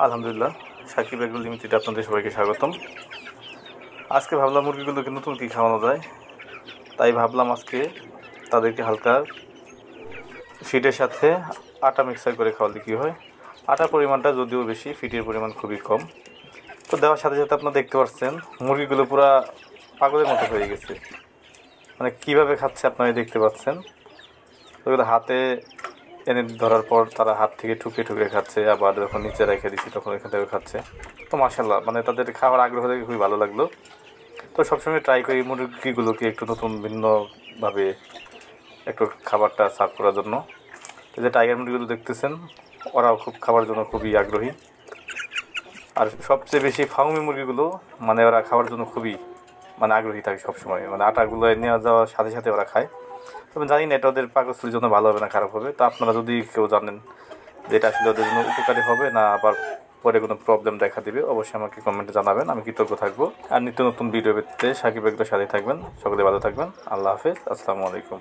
আলহামদুলিল্লাহ, Shakib agro limited আপনাদের সবাইকে স্বাগতম। আজকে ভাবলাম মুরগিগুলোকে নতুন কী খাওয়ানো যায়, তাই ভাবলাম আজকে তাদেরকে হালকা ফিডের সাথে আটা মিক্সার করে খাওয়ালে কী হয়। আটার পরিমাণটা যদিও বেশি, ফিডের পরিমাণ খুবই কম। তো দেওয়ার সাথে সাথে আপনারা দেখতে পাচ্ছেন মুরগিগুলো পুরা পাগলের মতো হয়ে গেছে, মানে কীভাবে খাচ্ছে আপনারা দেখতে পাচ্ছেন। ওগুলো হাতে এনে ধরার পর তারা হাত থেকে ঠুকে ঠুকে খাচ্ছে, আবার যখন নিচে রেখে দিচ্ছি তখন এখান থেকে খাচ্ছে। তো মাশাআল্লাহ, মানে তাদের খাওয়ার আগ্রহ দেখে খুবই ভালো লাগলো। তো সবসময় ট্রাই করি মুরগিগুলোকে একটু নতুন ভিন্নভাবে একটু খাবারটা সার্ভ করার জন্য। তো যে টাইগার মুরগিগুলো দেখতেছেন, ওরাও খুব খাবার জন্য খুবই আগ্রহী। আর সবচেয়ে বেশি ফার্মি মুরগিগুলো, মানে ওরা খাওয়ার জন্য খুবই আগ্রহী থাকে সবসময়, আটাগুলো নিয়ে যাওয়ার সাথে সাথে ওরা খায়। তবে জানি না এটা ওদের পাকস্থলীর জন্য ভালো হবে না খারাপ হবে। তো আপনারা যদি কেউ জানেন যে এটা আসলে ওদের জন্য উপকারী হবে না আবার পরে কোনো প্রবলেম দেখা দিবে, অবশ্যই আমাকে কমেন্টে জানাবেন, আমি কৃতজ্ঞ থাকবো। আর নিত্য নতুন ভিডিও পেতে সাকিব এগ্রোর সাথে থাকবেন। সকলে ভালো থাকবেন। আল্লাহ হাফেজ, আসসালামু আলাইকুম।